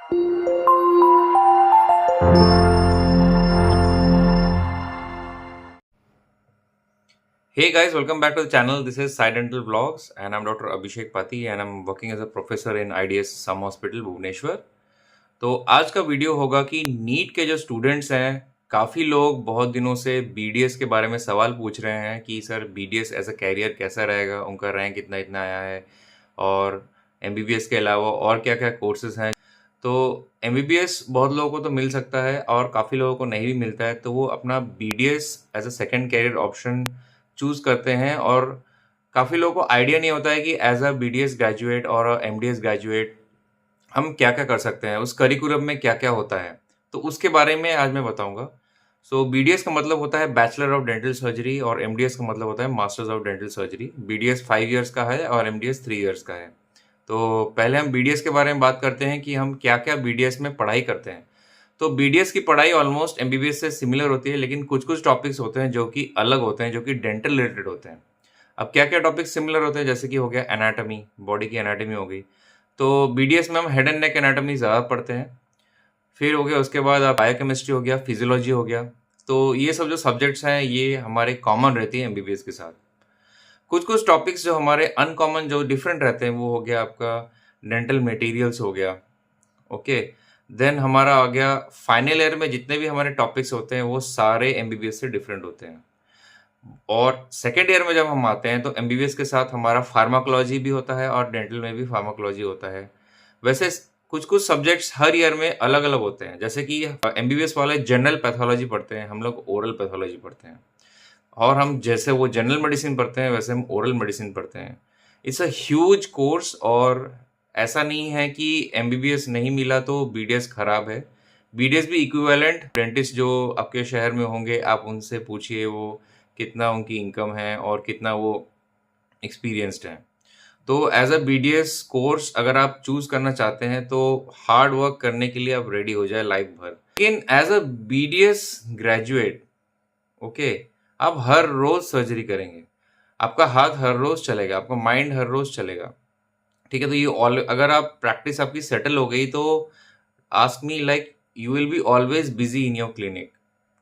Hey guys, welcome back to the channel. This is Side Dental Vlogs and I'm Dr. Abhishek Pati and I'm working as a professor in IDS Sum Hospital, Bhubaneswar. तो आज का video होगा कि NEET के जो students हैं, काफ़ी लोग बहुत दिनों से बीडीएस के बारे में सवाल पूछ रहे हैं कि sir BDS as a career कैसा रहेगा, उनका रैंक इतना इतना आया है और एमबीबीएस के अलावा और क्या क्या कोर्सेज हैं। तो एमबीबीएस बहुत लोगों को तो मिल सकता है और काफ़ी लोगों को नहीं भी मिलता है, तो वो अपना BDS as a second career option choose करते हैं और काफ़ी लोगों को आइडिया नहीं होता है कि एज अ बीडीएस ग्रेजुएट और एमडीएस ग्रेजुएट हम क्या क्या कर सकते हैं, उस करिकुलम में क्या क्या होता है। तो उसके बारे में आज मैं बताऊंगा। सो बीडीएस का मतलब होता है बैचलर ऑफ डेंटल सर्जरी और एमडीएस का मतलब होता है masters of dental surgery. BDS 5 years का है और एमडीएस 3 इयर्स का है। तो पहले हम बीडीएस के बारे में बात करते हैं कि हम क्या क्या बीडीएस में पढ़ाई करते हैं। तो बीडीएस की पढ़ाई ऑलमोस्ट एमबीबीएस से सिमिलर होती है, लेकिन कुछ कुछ टॉपिक्स होते हैं जो कि अलग होते हैं, जो कि डेंटल रिलेटेड होते हैं। अब क्या क्या टॉपिक्स सिमिलर होते हैं, जैसे कि हो गया एनाटॉमी, बॉडी की एनाटॉमी हो गई। तो बीडीएस में हम हेड एंड नेक एनाटॉमी ज़्यादा पढ़ते हैं। फिर हो गया उसके बाद आप बायोकेमिस्ट्री हो गया, फिजियोलॉजी हो गया। तो ये सब जो सब्जेक्ट्स हैं ये हमारे कॉमन रहती है एमबीबीएस के साथ। कुछ कुछ टॉपिक्स जो हमारे अनकॉमन जो डिफरेंट रहते हैं वो हो गया आपका डेंटल मटेरियल्स हो गया। ओके, देन हमारा आ गया फाइनल ईयर में जितने भी हमारे टॉपिक्स होते हैं वो सारे एमबीबीएस से डिफरेंट होते हैं। और सेकेंड ईयर में जब हम आते हैं तो एमबीबीएस के साथ हमारा फार्माकोलॉजी भी होता है और डेंटल में भी फार्माकोलॉजी होता है। वैसे कुछ कुछ सब्जेक्ट्स हर ईयर में अलग अलग होते हैं, जैसे कि एमबीबीएस वाले जनरल पैथोलॉजी पढ़ते हैं, हम लोग ओरल पैथोलॉजी पढ़ते हैं। और हम जैसे वो जनरल मेडिसिन पढ़ते हैं वैसे हम ओरल मेडिसिन पढ़ते हैं। इट्स अ ह्यूज कोर्स और ऐसा नहीं है कि एमबीबीएस नहीं मिला तो बीडीएस खराब है। बीडीएस भी इक्विवेलेंट डेंटिस्ट जो आपके शहर में होंगे आप उनसे पूछिए वो कितना उनकी इनकम है और कितना वो एक्सपीरियंस्ड हैं। तो एज अ बीडीएस कोर्स अगर आप चूज करना चाहते हैं तो हार्ड वर्क करने के लिए आप रेडी हो जाए लाइफ भर। लेकिन as a BDS graduate, okay, आप हर रोज सर्जरी करेंगे, आपका हाथ हर रोज चलेगा, आपका माइंड हर रोज चलेगा। ठीक है, तो ये ऑल अगर आप प्रैक्टिस आपकी सेटल हो गई तो ask me like you will be always busy in your clinic.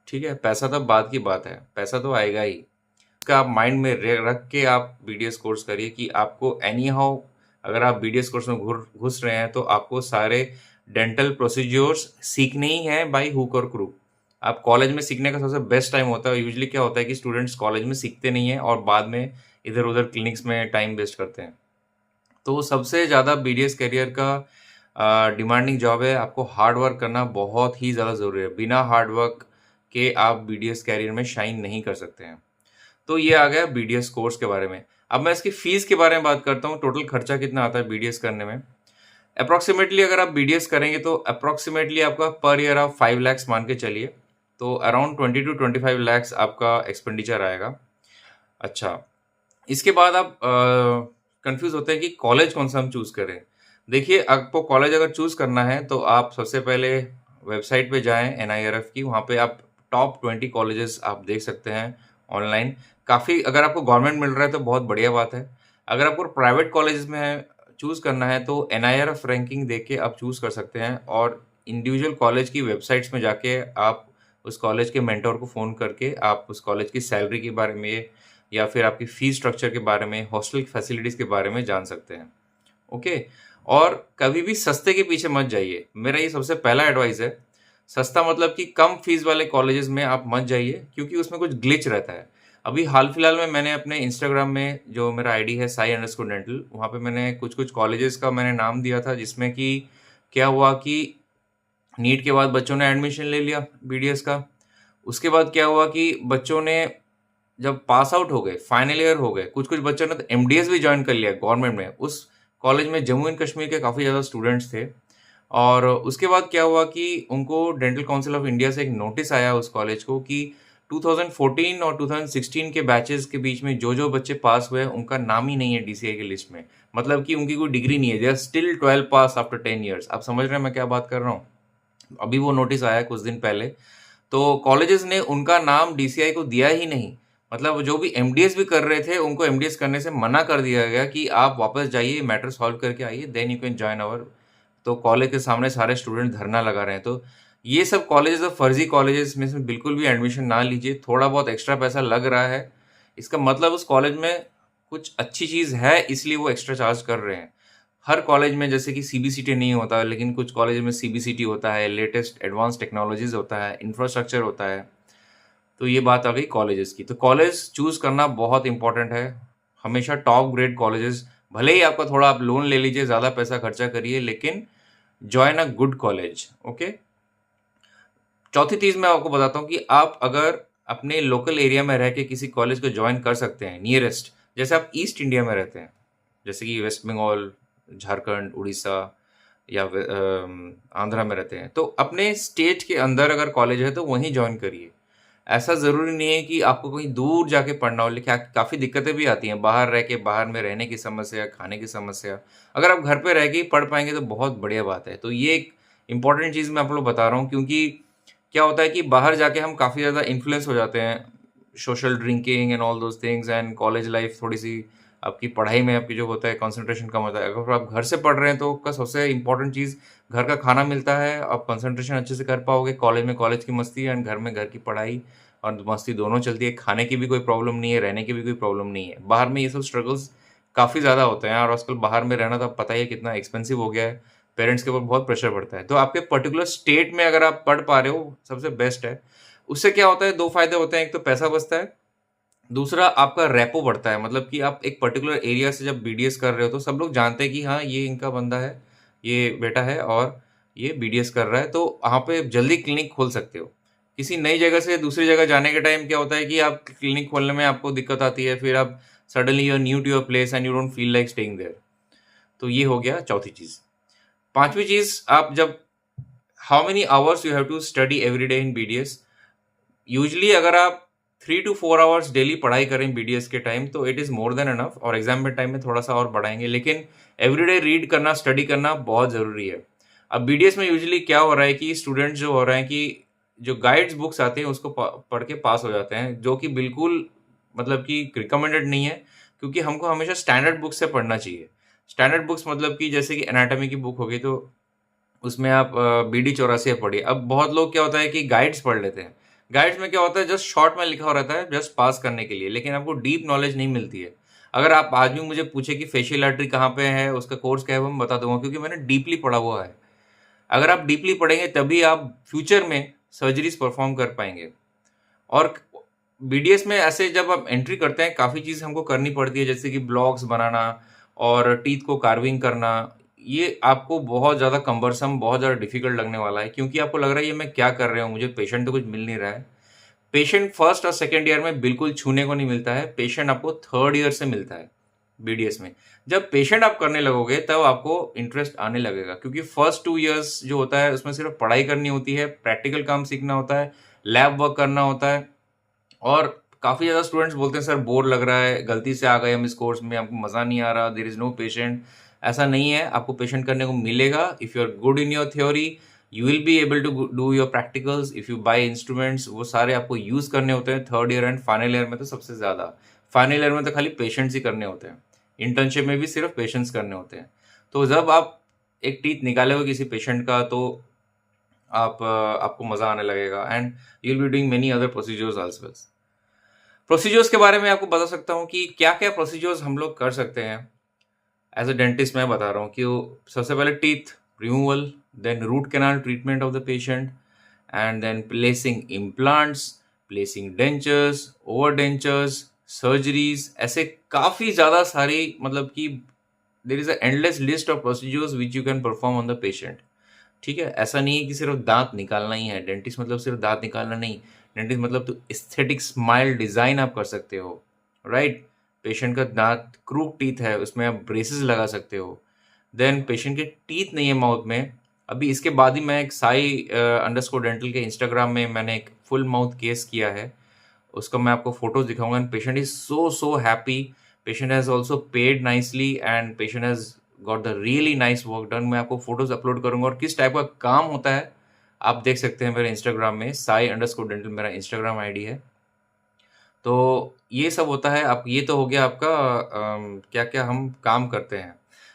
ठीक है, पैसा तो बात की बात है, पैसा तो आएगा ही। का आप माइंड में रख के आप बीडीएस कोर्स करिए कि आपको एनी हाउ अगर आप बीडीएस कोर्स में घुस रहे हैं तो आपको सारे डेंटल प्रोसीज्योर्स सीखने ही हैं बाय हुक और क्रू। आप कॉलेज में सीखने का सबसे बेस्ट टाइम होता है। यूजुअली क्या होता है कि स्टूडेंट्स कॉलेज में सीखते नहीं हैं और बाद में इधर उधर क्लिनिक्स में टाइम वेस्ट करते हैं। तो सबसे ज़्यादा बीडीएस करियर का डिमांडिंग जॉब है। आपको हार्ड वर्क करना बहुत ही ज़्यादा ज़रूरी है। बिना हार्ड वर्क के आप बीडीएस कैरियर में शाइन नहीं कर सकते हैं। तो ये आ गया बीडीएस कोर्स के बारे में। अब मैं इसकी फीस के बारे में बात करता हूँ, टोटल खर्चा कितना आता है बीडीएस करने में। अप्रॉक्सीमेटली अगर आप बीडीएस करेंगे तो अप्रॉक्सीमेटली आपका पर ईयर आप 5 लैक्स मान के चलिए, तो अराउंड 20 to 25 लैक्स आपका एक्सपेंडिचर आएगा। अच्छा, इसके बाद आप कंफ्यूज होते हैं कि कॉलेज कौन सा हम चूज़ करें। देखिए, आपको कॉलेज अगर चूज़ करना है तो आप सबसे पहले वेबसाइट पे जाएं एनआईआरएफ की, वहाँ पे आप टॉप 20 कॉलेजेस आप देख सकते हैं ऑनलाइन। काफ़ी अगर आपको गवर्नमेंट मिल रहा है तो बहुत बढ़िया बात है। अगर आपको प्राइवेट कॉलेजेस में चूज़ करना है तो एनआईआरएफ रैंकिंग देख के आप चूज़ कर सकते हैं और इंडिविजुअल कॉलेज की वेबसाइट्स में जाके आप उस कॉलेज के मेंटर को फ़ोन करके आप उस कॉलेज की सैलरी के बारे में या फिर आपकी फीस स्ट्रक्चर के बारे में, हॉस्टल फैसिलिटीज़ के बारे में जान सकते हैं। ओके, और कभी भी सस्ते के पीछे मत जाइए। मेरा ये सबसे पहला एडवाइस है। सस्ता मतलब कि कम फीस वाले कॉलेजेस में आप मत जाइए क्योंकि उसमें कुछ ग्लिच रहता है। अभी हाल फिलहाल में मैंने अपने इंस्टाग्राम में जो मेरा आईडी है sai_dental, वहाँ पे मैंने कुछ कुछ कॉलेजेस का मैंने नाम दिया था, जिसमें कि क्या हुआ कि नीट के बाद बच्चों ने एडमिशन ले लिया बीडीएस का। उसके बाद क्या हुआ कि बच्चों ने जब पास आउट हो गए, फाइनल ईयर हो गए, कुछ कुछ बच्चों ने तो एमडीएस भी ज्वाइन कर लिया गवर्नमेंट में। उस कॉलेज में जम्मू एंड कश्मीर के काफ़ी ज़्यादा स्टूडेंट्स थे। और उसके बाद क्या हुआ कि उनको डेंटल काउंसिल ऑफ इंडिया से एक नोटिस आया उस कॉलेज को कि 2014 और 2016 के बैचेस के बीच में जो जो बच्चे पास हुए उनका नाम ही नहीं है डीसीआई की लिस्ट में। मतलब कि उनकी कोई डिग्री नहीं है, they are still 12 pass after 10 years. आप समझ रहे हैं मैं क्या बात कर रहा हूँ। अभी वो नोटिस आया कुछ दिन पहले, तो कॉलेजेस ने उनका नाम डीसीआई को दिया ही नहीं। मतलब जो भी एमडीएस भी कर रहे थे उनको एमडीएस करने से मना कर दिया गया कि आप वापस जाइए, मैटर सॉल्व करके आइए, then you can join our तो कॉलेज के सामने सारे स्टूडेंट धरना लगा रहे हैं। तो ये सब कॉलेजेस और फर्जी कॉलेजेस में से बिल्कुल भी एडमिशन ना लीजिए। थोड़ा बहुत एक्स्ट्रा पैसा लग रहा है, इसका मतलब उस कॉलेज में कुछ अच्छी चीज़ है, इसलिए वो एक्स्ट्रा चार्ज कर रहे हैं। हर कॉलेज में जैसे कि सीबीसीटी नहीं होता, लेकिन कुछ कॉलेज में सीबीसीटी होता है, लेटेस्ट एडवांस टेक्नोलॉजीज़ होता है, इंफ्रास्ट्रक्चर होता है। तो ये बात आ गई कॉलेजेस की। तो कॉलेज चूज़ करना बहुत इंपॉर्टेंट है। हमेशा टॉप ग्रेड कॉलेजेस, भले ही आपका थोड़ा आप लोन ले लीजिए, ज़्यादा पैसा खर्चा करिए, लेकिन join a good college. Okay. चौथी चीज़ मैं आपको बताता हूँ कि आप अगर अपने लोकल एरिया में रह के किसी कॉलेज को जॉइन कर सकते हैं नियरेस्ट, जैसे आप ईस्ट इंडिया में रहते हैं, जैसे कि वेस्ट बंगाल, झारखंड, उड़ीसा या आंध्रा में रहते हैं, तो अपने स्टेट के अंदर अगर कॉलेज है तो वहीं जॉइन करिए। ऐसा ज़रूरी नहीं है कि आपको कहीं दूर जाके पढ़ना हो, लेकिन काफ़ी दिक्कतें भी आती हैं बाहर रह के, बाहर में रहने की समस्या, खाने की समस्या। अगर आप घर पे रह के ही पढ़ पाएंगे तो बहुत बढ़िया बात है। तो ये एक इम्पॉर्टेंट चीज़ मैं आप लोग बता रहा हूँ, क्योंकि क्या होता है कि बाहर जाके हम काफ़ी ज़्यादा इन्फ्लुएंस हो जाते हैं, social drinking and all those things, and college life थोड़ी सी आपकी पढ़ाई में आपकी जो होता है कंसंट्रेशन कम होता है। अगर आप घर से पढ़ रहे हैं तो आपका सबसे इंपॉर्टेंट चीज़ घर का खाना मिलता है, आप कंसंट्रेशन अच्छे से कर पाओगे। कॉलेज में कॉलेज की मस्ती एंड घर में घर की पढ़ाई और मस्ती दोनों चलती है। खाने की भी कोई प्रॉब्लम नहीं है, रहने की भी कोई प्रॉब्लम नहीं है। बाहर में ये सब स्ट्रगल्स काफ़ी ज़्यादा होते हैं, और आजकल बाहर में रहना तो आप पता ही है कितना एक्सपेंसिव हो गया है। पेरेंट्स के ऊपर बहुत प्रेशर पड़ता है। तो आपके पर्टिकुलर स्टेट में अगर आप पढ़ पा रहे हो, सबसे बेस्ट है। उससे क्या होता है, दो फायदे होते हैं। एक तो पैसा बचता है, दूसरा आपका रेपो बढ़ता है। मतलब कि आप एक पर्टिकुलर एरिया से जब बीडीएस कर रहे हो तो सब लोग जानते हैं कि हाँ, ये इनका बंदा है, ये बेटा है और ये बीडीएस कर रहा है, तो वहाँ पे जल्दी क्लिनिक खोल सकते हो। किसी नई जगह से दूसरी जगह जाने के टाइम क्या होता है कि आप क्लिनिक खोलने में आपको दिक्कत आती है, फिर आप suddenly you are new to your place and you don't feel like staying there. तो ये हो गया चौथी चीज़। पांचवी चीज़, आप जब how many hours you have to study every day in BDS. Usually अगर आप 3 to 4 आवर्स डेली पढ़ाई करें बीडीएस के टाइम तो it is more than enough, और एग्जाम में टाइम में थोड़ा सा और बढ़ाएंगे, लेकिन एवरीडे रीड करना, स्टडी करना बहुत ज़रूरी है। अब बीडीएस में यूजली क्या हो रहा है कि स्टूडेंट्स जो हो रहे हैं कि जो गाइड्स बुक्स आते हैं उसको पढ़ के पास हो जाते हैं, जो कि बिल्कुल मतलब कि रिकमेंडेड नहीं है, क्योंकि हमको हमेशा स्टैंडर्ड बुक से पढ़ना चाहिए। स्टैंडर्ड बुक्स मतलब कि जैसे कि एनाटॉमी की बुक होगी तो उसमें आप BD 84 पढ़िए। अब बहुत लोग क्या होता है कि गाइड्स पढ़ लेते हैं। गाइड्स में क्या होता है, जस्ट शॉर्ट में लिखा हो रहता है, जस्ट पास करने के लिए, लेकिन आपको डीप नॉलेज नहीं मिलती है। अगर आप आज भी मुझे पूछे कि फेशियल आर्टरी कहाँ पे है, उसका कोर्स क्या है, वो मैं बता दूंगा, क्योंकि मैंने डीपली पढ़ा हुआ है। अगर आप डीपली पढ़ेंगे तभी आप फ्यूचर में सर्जरीज परफॉर्म कर पाएंगे। और बीडीएस में ऐसे जब आप एंट्री करते हैं, काफ़ी चीज़ हमको करनी पड़ती है, जैसे कि ब्लॉक्स बनाना और टीथ को कार्विंग करना। ये आपको बहुत ज़्यादा कम्बरसम, बहुत ज़्यादा डिफिकल्ट लगने वाला है, क्योंकि आपको लग रहा है ये मैं क्या कर रहा हूँ, मुझे पेशेंट तो कुछ मिल नहीं रहा है। पेशेंट फर्स्ट और सेकेंड ईयर में बिल्कुल छूने को नहीं मिलता है, पेशेंट आपको थर्ड ईयर से मिलता है बीडीएस में। जब पेशेंट आप करने लगोगे तब आपको इंटरेस्ट आने लगेगा, क्योंकि फर्स्ट 2 इयर्स जो होता है उसमें सिर्फ पढ़ाई करनी होती है, प्रैक्टिकल काम सीखना होता है, लैब वर्क करना होता है। और काफ़ी ज़्यादा स्टूडेंट्स बोलते हैं सर बोर लग रहा है, गलती से आ गए हम इस कोर्स में, हमको मज़ा नहीं आ रहा, देयर इज़ नो पेशेंट। ऐसा नहीं है, आपको पेशेंट करने को मिलेगा। If you are good in your theory you will be able to do your practicals. If you buy instruments, वो सारे आपको यूज़ करने होते हैं third year and final year में तो सबसे ज़्यादा। फाइनल ईयर में तो खाली पेशेंट्स ही करने होते हैं, इंटर्नशिप में भी सिर्फ पेशेंट्स करने होते हैं। तो जब आप एक टीथ निकाले किसी पेशेंट का तो आपको मज़ा आने लगेगा, and you will be doing many other procedures also. Procedures के बारे में आपको बता सकता हूँ कि क्या क्या प्रोसीजर्स हम लोग कर सकते हैं। एज अ डेंटिस्ट मैं बता रहा हूँ कि सबसे पहले teeth removal, then root canal treatment of the patient, and then placing implants, placing dentures, over dentures, surgeries. ऐसे काफ़ी ज़्यादा सारी, मतलब कि there is a endless list of procedures which you can perform on the patient. ठीक है, ऐसा नहीं है कि सिर्फ दांत निकालना ही है। डेंटिस्ट मतलब सिर्फ दांत निकालना नहीं, डेंटिस्ट मतलब तो एस्थेटिक स्माइल डिज़ाइन आप कर सकते हो, राइट। पेशेंट का दांत क्रूक टीथ है, उसमें आप ब्रेसेस लगा सकते हो। देन पेशेंट के टीथ नहीं है माउथ में। अभी इसके बाद ही मैं एक साई अंडरस्कोर डेंटल के इंस्टाग्राम में मैंने एक फुल माउथ केस किया है, उसका मैं आपको फोटोज दिखाऊंगा। And patient is so happy, patient has also paid nicely and patient has got the really nice work done. मैं आपको फोटोज अपलोड करूंगा और किस टाइप का काम होता है आप देख सकते हैं मेरे इंस्टाग्राम में। साई अंडरस्कोर डेंटल मेरा इंस्टाग्राम आईडी है। तो ये सब होता है। आप, ये तो हो गया आपका क्या क्या हम काम करते हैं।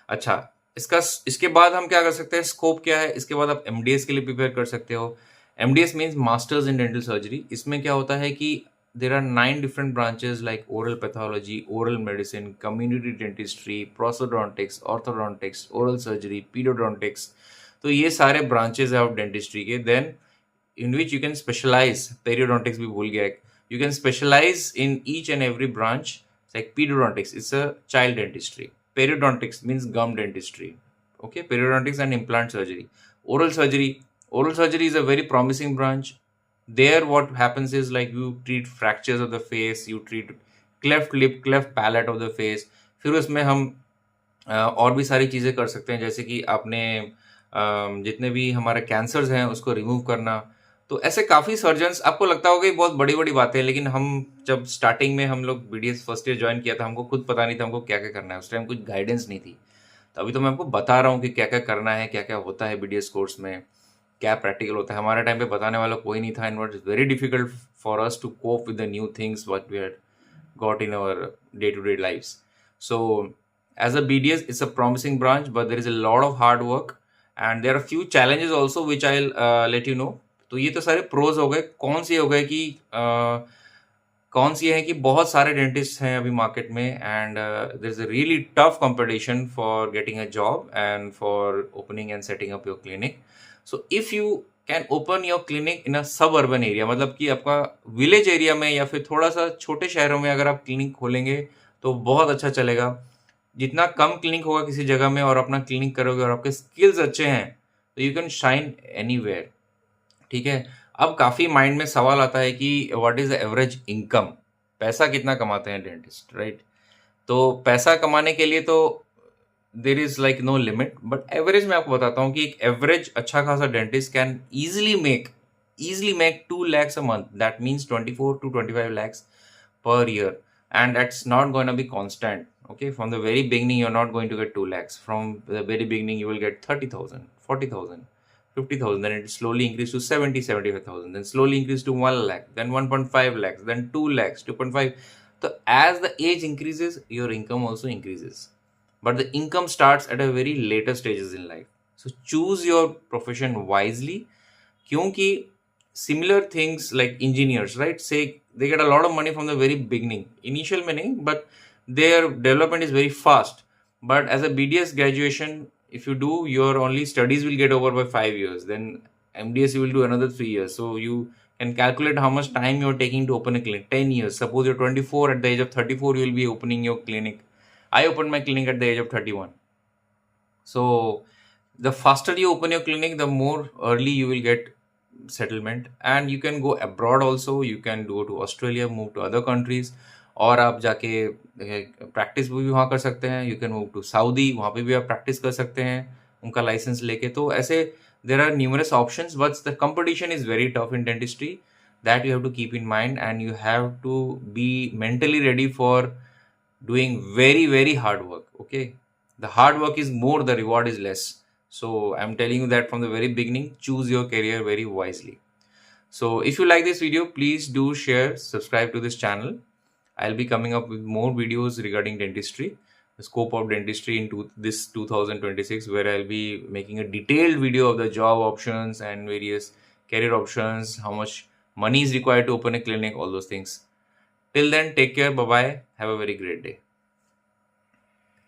अच्छा, इसके बाद हम क्या कर सकते हैं, स्कोप क्या है, इसके बाद आप एमडीएस के लिए प्रिपेयर कर सकते हो। MDS means masters in dental surgery. इसमें क्या होता है कि there are 9 different branches like oral pathology, oral medicine, community dentistry, prosthodontics, orthodontics, oral surgery, pedodontics. तो ये सारे ब्रांचेस है ऑफ डेंटिस्ट्री के। Then in which you can specialize, periodontics भी भूल गया एक, you can specialize in each and every branch. Like periodontics, it's a child dentistry. Periodontics means gum dentistry. Okay, periodontics and implant surgery. Oral surgery is a very promising branch. There what happens is like you treat fractures of the face, you treat cleft lip, cleft palate of the face. फिर उसमें हम और भी सारी चीज़ें कर सकते हैं, जैसे कि आपने जितने भी हमारे कैंसर्स हैं उसको रिमूव करना। तो ऐसे काफ़ी सर्जन्स, आपको लगता होगा कि बहुत बड़ी बड़ी बातें हैं, लेकिन हम जब स्टार्टिंग में हम लोग बीडीएस फर्स्ट ईयर ज्वाइन किया था, हमको खुद पता नहीं था हमको क्या क्या करना है। उस टाइम कुछ गाइडेंस नहीं थी। तो अभी तो मैं आपको बता रहा हूँ कि क्या क्या करना है, क्या क्या होता है बीडीएस कोर्स में, क्या प्रैक्टिकल होता है। हमारे टाइम पे बताने वाला कोई नहीं था, and it is very difficult for us to cope with the new things what we had got in our day-to-day lives. So as a BDS, it's a promising branch, but there is a lot of hard work and there are a few challenges also which I'll let you know. तो ये तो सारे pros हो गए। कौन सी हो गए कि कौन सी है कि बहुत सारे डेंटिस्ट हैं अभी मार्केट में, and there is a really tough competition for getting a job and for opening and setting up your clinic. So if you can open your clinic in a suburban area, मतलब कि आपका village area में या फिर थोड़ा सा छोटे शहरों में अगर आप क्लिनिक खोलेंगे तो बहुत अच्छा चलेगा। जितना कम क्लिनिक होगा किसी जगह में और अपना क्लिनिक करोगे और आपके स्किल्स अच्छे हैं तो यू कैन शाइन एनीवेयर। ठीक है। अब काफ़ी माइंड में सवाल आता है कि what is the average income, पैसा कितना कमाते हैं डेंटिस्ट, राइट? तो पैसा कमाने के लिए तो there is like no limit, but average मैं आपको बताता हूँ कि एक एवरेज अच्छा खासा dentist can easily make 2 lakhs a month. That means 24 to 25 lakhs per year, and that's not going to be constant. Okay, from the very beginning you're not going to get 2 lakhs. From the very beginning you will get 30,000, 40,000, 50,000, then it slowly increase to 70, 75,000, then slowly increase to 1 lakh, then 1.5 lakhs, then 2 lakhs, 2.5. So as the age increases, your income also increases. But the income starts at a very later stages in life. So choose your profession wisely. क्योंकि similar things like engineers, right? Say they get a lot of money from the very beginning. Initial में नहीं, but their development is very fast. But as a BDS graduation, if you do, your only studies will get over by 5 years. Then MDS you will do another 3 years. So you can calculate how much time you're taking to open a clinic. 10 years. Suppose you're 24, at the age of 34 you will be opening your clinic. I opened my clinic at the age of 31. So the faster you open your clinic, the more early you will get settlement, and you can go abroad also. You can go to Australia, move to other countries, और आप जाके practice भी वहाँ कर सकते हैं। You can move to Saudi, वहाँ पे भी आप प्रैक्टिस कर सकते हैं उनका लाइसेंस लेके। तो ऐसे there are numerous options, but the competition is very tough in dentistry. That you have to keep in mind, and you have to be mentally ready for doing very hard work. Okay, the hard work is more, the reward is less. So I'm telling you that from the very beginning, choose your career very wisely. So if you like this video, please do share, subscribe to this channel. I'll be coming up with more videos regarding dentistry, the scope of dentistry into this 2026, where I'll be making a detailed video of the job options and various career options, how much money is required to open a clinic, all those things. Till then, take care, bye bye, have a very great day.